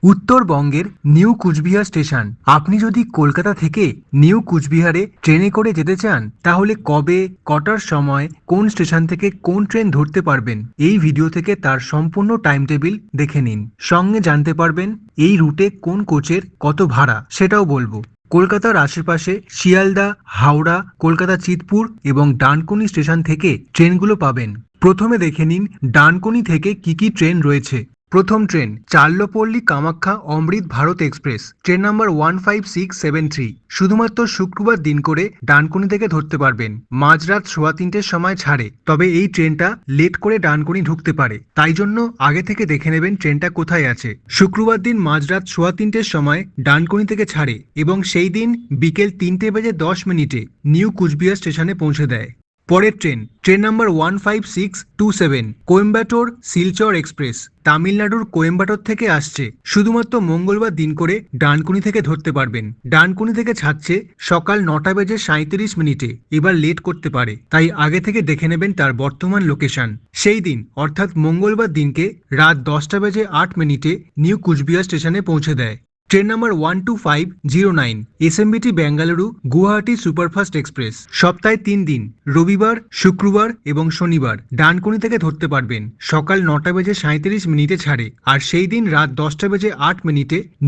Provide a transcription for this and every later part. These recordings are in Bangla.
উত্তরবঙ্গের নিউ কুচবিহার স্টেশন। আপনি যদি কলকাতা থেকে নিউ কুচবিহারে ট্রেনে করে যেতে চান তাহলে কবে, কটার সময়, কোন স্টেশন থেকে কোন ট্রেন ধরতে পারবেন এই ভিডিও থেকে তার সম্পূর্ণ টাইম টেবিল দেখে নিন। সঙ্গে জানতে পারবেন এই রুটে কোন কোচের কত ভাড়া সেটাও বলবো। কলকাতার আশেপাশে শিয়ালদা, হাওড়া, কলকাতা চিতপুর এবং ডানকুনি স্টেশন থেকে ট্রেনগুলো পাবেন। প্রথমে দেখে নিন ডানকুনি থেকে কি কি ট্রেন রয়েছে। প্রথম ট্রেন চার্লোপল্লী কামাখ্যা অমৃত ভারত এক্সপ্রেস, ট্রেন নাম্বার 15673। শুধুমাত্র শুক্রবার দিন করে ডানকুনি থেকে ধরতে পারবেন। মাঝরাত 3:15 সময় ছাড়ে, তবে এই ট্রেনটা লেট করে ডানকুনি ঢুকতে পারে, তাই জন্য আগে থেকে দেখে নেবেন ট্রেনটা কোথায় আছে। শুক্রবার দিন মাঝরাত 3:15 সময় ডানকুনি থেকে ছাড়ে এবং সেই দিন বিকেল 3:10 নিউ কুচবিহার স্টেশনে পৌঁছে দেয়। পরের train train number 15627 Coimbatore Silchar express, তামিলনাড়ুর কোয়েম্বাটোর থেকে আসছে। শুধুমাত্র মঙ্গলবার দিন করে ডানকুনি থেকে ধরতে পারবেন। ডানকুনি থেকে ছাড়ছে সকাল 9:37। এবার লেট করতে পারে, তাই আগে থেকে দেখে নেবেন তার বর্তমান লোকেশন। সেই দিন অর্থাৎ মঙ্গলবার দিনকে রাত 10:08 নিউ কুচবিহার স্টেশনে পৌঁছে দেয়। Train number 12509 SMBT Bengaluru Guwahati superfast express, সপ্তাহে 3 দিন রবিবার, শুক্রবার এবং শনিবার ডানকুনি থেকে ধরতে পারবেন। সকাল 9:37 ছাড়ে আর সেই দিন রাত 10:08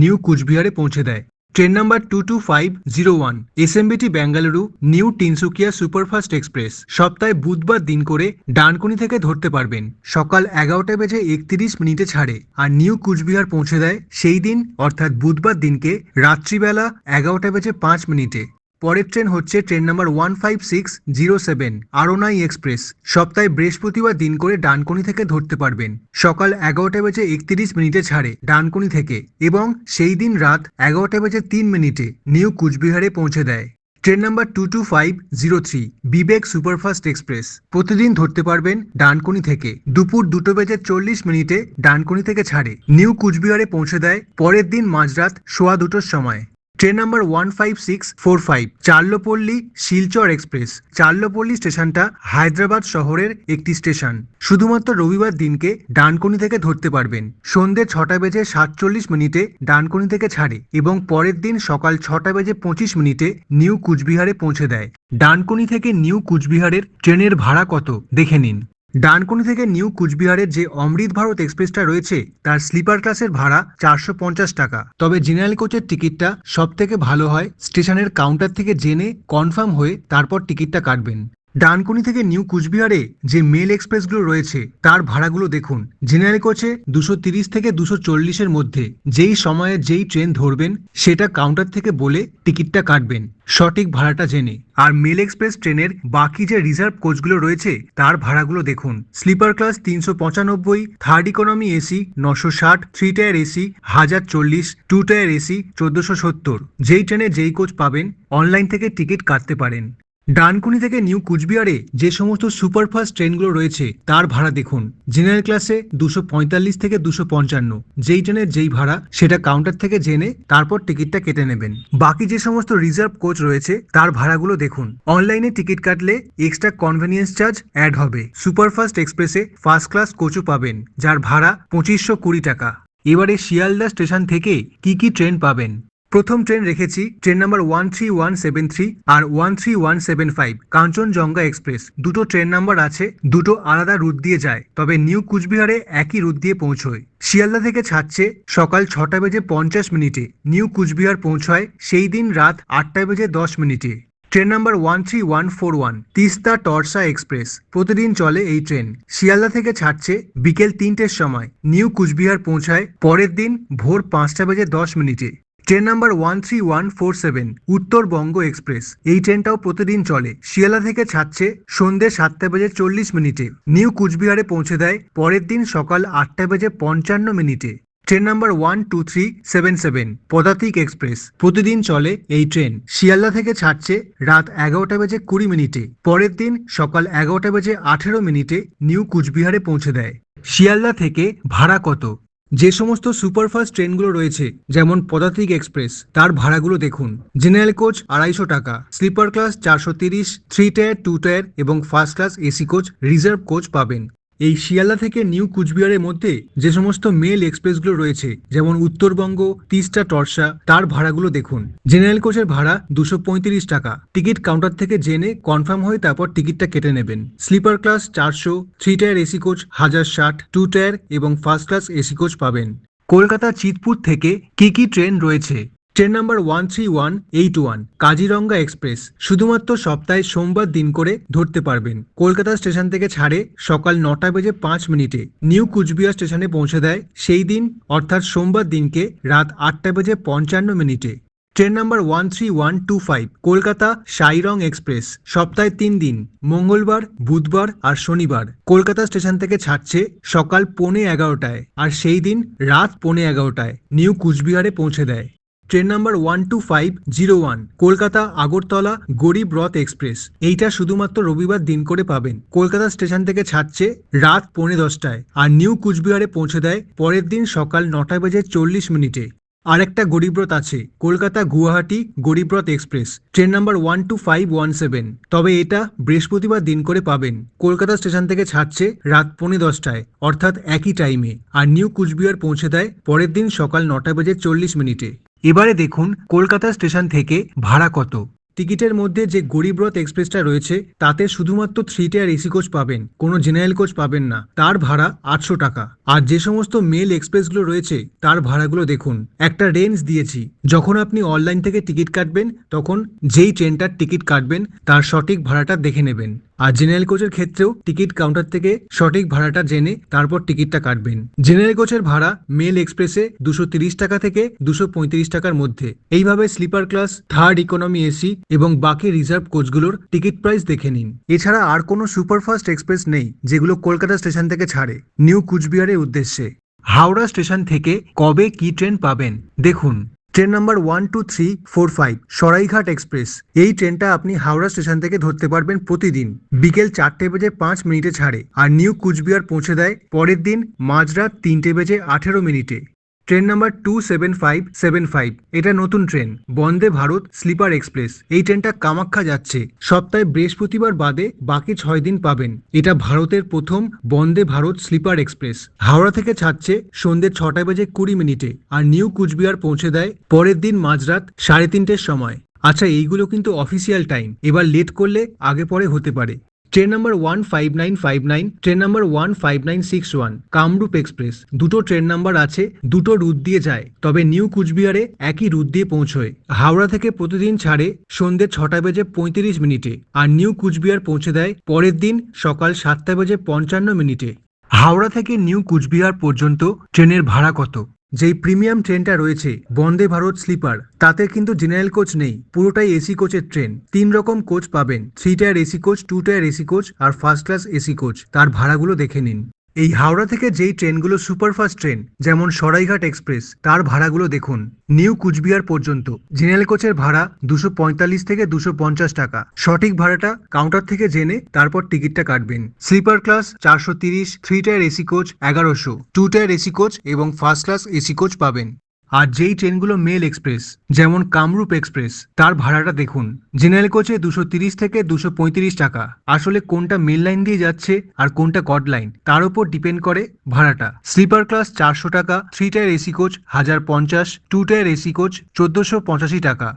নিউ কুচবিহারে পৌঁছে দেয়। Train number 22501 SMBT Bengaluru new Tinsukia superfast express, সপ্তাহে বুধবার দিন করে ডানকুনি থেকে ধরতে পারবেন। সকাল 11:31 ছাড়ে আর নিউ কুচবিহার পৌঁছে দেয় সেই দিন অর্থাৎ বুধবার দিনকে রাত্রিবেলা 11:05। পরের ট্রেন হচ্ছে ট্রেন নাম্বার 15607 আরোনাই এক্সপ্রেস, সপ্তাহে বৃহস্পতিবার দিন করে ডানকুনি থেকে ধরতে পারবেন। সকাল 11:31 ছাড়ে ডানকুনি থেকে এবং সেই দিন রাত 11:03 নিউ কুচবিহারে পৌঁছে দেয়। ট্রেন নাম্বার 22503 বিবেক সুপারফাস্ট এক্সপ্রেস, প্রতিদিন ধরতে পারবেন ডানকুনি থেকে। দুপুর 2:40 ডানকুনি থেকে ছাড়ে, নিউ কুচবিহারে পৌঁছে দেয় পরের দিন মাঝরাত 2:15 সময়। ট্রেন নাম্বার 15645 চার্লোপল্লী শিলচর এক্সপ্রেস, চার্লোপল্লী স্টেশনটা হায়দ্রাবাদ শহরের একটি স্টেশন। শুধুমাত্র রবিবার দিনকে ডানকুনি থেকে ধরতে পারবেন। সন্ধ্যে 6:47 ডানকুনি থেকে ছাড়ে এবং পরের দিন সকাল 6:25 নিউ কুচবিহারে পৌঁছে দেয়। ডানকুনি থেকে নিউ কুচবিহারের ট্রেনের ভাড়া কত দেখে নিন। ডানকুনি থেকে নিউ কুচবিহারের যে অমৃত ভারত এক্সপ্রেসটা রয়েছে তার স্লিপার ক্লাসের ভাড়া 450 টাকা। তবে জেনারেল কোচের টিকিটটা সব থেকে ভালো হয় স্টেশনের কাউন্টার থেকে জেনে কনফার্ম হয়ে তারপর টিকিটটা কাটবেন। ডানকুনি থেকে নিউ কুচবিহারে যে মেল এক্সপ্রেসগুলো রয়েছে তার ভাড়াগুলো দেখুন। জেনারেল কোচে 230 থেকে 240 মধ্যে যেই সময়ে যেই ট্রেন ধরবেন সেটা কাউন্টার থেকে বলে টিকিটটা কাটবেন সঠিক ভাড়াটা জেনে। আর মেল এক্সপ্রেস ট্রেনের বাকি যে রিজার্ভ কোচগুলো রয়েছে তার ভাড়াগুলো দেখুন। Sleeper class 395, third economy AC 960, 3 tier AC 1040, 2 tier AC 1470। যেই ট্রেনে যেই কোচ পাবেন অনলাইন থেকে টিকিট কাটতে পারেন। ডানকুনি থেকে নিউ কুচবিহারে যে সমস্ত সুপারফাস্ট ট্রেনগুলো রয়েছে তার ভাড়া দেখুন। জেনারেল ক্লাসে 245 থেকে 255, যেই ট্রেনের যেই ভাড়া সেটা কাউন্টার থেকে জেনে তারপর টিকিটটা কেটে নেবেন। বাকি যে সমস্ত রিজার্ভ কোচ রয়েছে তার ভাড়াগুলো দেখুন। অনলাইনে টিকিট কাটলে এক্সট্রা কনভেনিয়েন্স চার্জ অ্যাড হবে। সুপারফাস্ট এক্সপ্রেসে ফার্স্ট ক্লাস কোচও পাবেন যার ভাড়া 2520 টাকা। এবারে শিয়ালদা স্টেশন থেকে কি কি ট্রেন পাবেন। প্রথম ট্রেন রেখেছি ট্রেন নাম্বার 13173 আর 13175 কাঞ্চনজঙ্ঘা এক্সপ্রেস। দুটো ট্রেন নাম্বার আছে, দুটো আলাদা রুট দিয়ে যায়, তবে নিউ কুচবিহারে একই রুট দিয়ে পৌঁছয়। শিয়ালদা থেকে ছাড়ছে সকাল 6:50 নিউ কুচবিহার পৌঁছায় সেই দিন রাত 8:10। ট্রেন নাম্বার 13141 তিস্তা টরসা এক্সপ্রেস, প্রতিদিন চলে এই ট্রেন। শিয়ালদা থেকে ছাড়ছে বিকেল 3টের সময়, নিউ কুচবিহার পৌঁছায় পরের দিন ভোর 5:10। ট্রেন নাম্বার 13147 উত্তরবঙ্গ এক্সপ্রেস, এই ট্রেনটাও প্রতিদিন চলে। শিয়ালদা থেকে ছাড়ছে সন্ধ্যে 7:40, নিউ কুচবিহারে পৌঁছে দেয় পরের দিন সকাল 8:55। ট্রেন নাম্বার 12377 পদাতিক এক্সপ্রেস, প্রতিদিন চলে এই ট্রেন। শিয়ালদা থেকে ছাড়ছে রাত 11:20, পরের দিন সকাল 11:18 নিউ কুচবিহারে পৌঁছে দেয়। শিয়ালদা থেকে ভাড়া কত। যে সমস্ত সুপারফাস্ট ট্রেনগুলো রয়েছে যেমন পদাতিক এক্সপ্রেস তার ভাড়াগুলো দেখুন। জেনারেল কোচ 250 টাকা, স্লিপার ক্লাস 430, 3 টায়ার, 2 টায়ার এবং first class AC coach reserve coach পাবেন। এই শিয়ালদা থেকে নিউ কুচবিহারের মধ্যে যে সমস্ত মেল এক্সপ্রেসগুলো রয়েছে, যেমন উত্তরবঙ্গ, তিস্তা, টরসা, তার ভাড়াগুলো দেখুন। জেনারেল কোচের ভাড়া 235 টাকা। টিকিট কাউন্টার থেকে জেনে কনফার্ম হয়ে তারপর টিকিটটা কেটে নেবেন। Sleeper class 400, 3 tier AC coach 1060, 2 tier এবং ফার্স্ট ক্লাস এসি কোচ পাবেন। কলকাতা চিতপুর থেকে কি কি ট্রেন রয়েছে? ট্রেন নাম্বার 13181 কাজিরঙ্গা এক্সপ্রেস শুধুমাত্র সপ্তাহে সোমবার দিন করে ধরতে পারবেন। কলকাতা স্টেশন থেকে ছাড়ে সকাল 9:05 নিউ কুচবিহার স্টেশনে পৌঁছে দেয় সেই দিন অর্থাৎ সোমবার দিনকে রাত 8:55। Train number 13125 Kolkata Sairang express সপ্তাহে 3 দিন মঙ্গলবার, বুধবার আর শনিবার কলকাতা স্টেশন থেকে ছাড়ছে সকাল 11:15 আর সেই দিন রাত 11:15 নিউ কুচবিহারে পৌঁছে দেয়। ট্রেন নাম্বার 12501 কলকাতা আগরতলা গরিব রথ এক্সপ্রেস এইটা শুধুমাত্র রবিবার দিন করে পাবেন। কলকাতা স্টেশন থেকে ছাড়ছে রাত 10:15 আর নিউ কুচবিহারে পৌঁছে দেয় পরের দিন সকাল 9:40। আরেকটা গরিবরথ আছে Kolkata Guwahati Garib Rath express train number 12517 তবে এটা বৃহস্পতিবার দিন করে পাবেন। কলকাতা স্টেশন থেকে ছাড়ছে রাত 10:15 অর্থাৎ একই টাইমে আর নিউ কুচবিহার পৌঁছে দেয় পরের দিন সকাল 9:40। এবারে দেখুন কলকাতা স্টেশন থেকে ভাড়া কত। টিকিটের মধ্যে যে গরিবরথ এক্সপ্রেসটা রয়েছে তাতে শুধুমাত্র 3 টায়ার এসি কোচ পাবেন, কোনো জেনারেল কোচ পাবেন না। তার ভাড়া 800 টাকা। আর যে সমস্ত মেল এক্সপ্রেসগুলো রয়েছে তার ভাড়াগুলো দেখুন। একটা রেঞ্জ দিয়েছি, যখন আপনি অনলাইন থেকে টিকিট কাটবেন তখন যেই ট্রেনটার টিকিট কাটবেন তার সঠিক ভাড়াটা দেখে নেবেন। আর জেনারেল কোচের ক্ষেত্রেও টিকিট কাউন্টার থেকে সঠিক ভাড়াটা জেনে তারপর টিকিটটা কাটবেন। জেনারেল কোচের ভাড়া মেল এক্সপ্রেসে 230 টাকা থেকে 235 টাকার মধ্যে। এইভাবে sleeper class, third economy AC এবং বাকি রিজার্ভ কোচগুলোর টিকিট প্রাইস দেখে নিন। এছাড়া আর কোনো সুপারফাস্ট এক্সপ্রেস নেই যেগুলো কলকাতা স্টেশন থেকে ছাড়ে নিউ কুচবিহারের উদ্দেশ্যে। হাওড়া স্টেশন থেকে কবে কি ট্রেন পাবেন দেখুন। ট্রেন নাম্বার 12345 সরাইঘাট এক্সপ্রেস এই ট্রেনটা আপনি হাওড়া স্টেশন থেকে ধরতে পারবেন প্রতিদিন বিকেল 4:05 ছাড়ে আর নিউ কুচবিহার পৌঁছে দেয় পরের দিন মাঝরাত 3:18। ট্রেন নাম্বার 27575 এটা নতুন train Vande Bharat sleeper express. এই ট্রেনটা কামাখ্যা যাচ্ছে। সপ্তাহে বৃহস্পতিবার বাদে বাকি 6 দিন পাবেন। এটা ভারতের প্রথম বন্দে ভারত স্লিপার এক্সপ্রেস। হাওড়া থেকে ছাড়ছে সন্ধ্যে 6:20 আর নিউ কুচবিহার পৌঁছে দেয় পরের দিন মাঝরাত 3:30 সময়। আচ্ছা, এইগুলো কিন্তু অফিসিয়াল টাইম, এবার লেট করলে আগে পরে হতে পারে। Train number 15959 train number 15961 Kamrup express দুটো ট্রেন নাম্বার আছে, দুটো রুট দিয়ে যায়, তবে নিউ কুচবিহারে একই রুট দিয়ে পৌঁছয়। হাওড়া থেকে প্রতিদিন ছাড়ে সন্ধ্যে 6:35 আর নিউ কুচবিহার পৌঁছে দেয় পরের দিন সকাল 7:55। হাওড়া থেকে নিউ কুচবিহার পর্যন্ত ট্রেনের ভাড়া কত? যেই প্রিমিয়াম ট্রেনটা রয়েছে বন্দে ভারত স্লিপার তাতে কিন্তু জেনারেল কোচ নেই, পুরোটাই এসি কোচের ট্রেন। 3 রকম কোচ পাবেন, 3 tier AC coach, 2 tier AC coach আর ফার্স্ট ক্লাস এসি কোচ। তার ভাড়াগুলো দেখে নিন। এই হাওড়া থেকে যেই ট্রেনগুলো সুপারফাস্ট ট্রেন যেমন সরাইঘাট এক্সপ্রেস তার ভাড়াগুলো দেখুন। নিউ কুচবিহার পর্যন্ত জেনারেল কোচের ভাড়া 245 থেকে 250 টাকা। সঠিক ভাড়াটা কাউন্টার থেকে জেনে তারপর টিকিটটা কাটবেন। Sleeper class 430, 3 tier AC coach 1100, 2 tier AC coach এবং ফার্স্ট ক্লাস এসি কোচ পাবেন। আর যেই ট্রেনগুলো মেল এক্সপ্রেস যেমন কামরূপ এক্সপ্রেস তার ভাড়াটা দেখুন। জেনারেল কোচে 230 থেকে 235 টাকা। আসলে কোনটা মেল লাইন দিয়ে যাচ্ছে আর কোনটা কড লাইন তার উপর ডিপেন্ড করে ভাড়াটা। স্লিপার ক্লাস 400 টাকা, 3 tier AC coach 1050, 2 tier AC coach 1485 টাকা।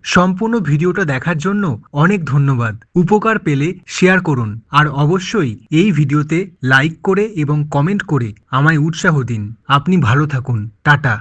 সম্পূর্ণ ভিডিওটা দেখার জন্য অনেক ধন্যবাদ। উপকার পেলে শেয়ার করুন আর অবশ্যই এই ভিডিওতে লাইক করে এবং কমেন্ট করে আমায় উৎসাহ দিন। আপনি ভালো থাকুন। টাটা।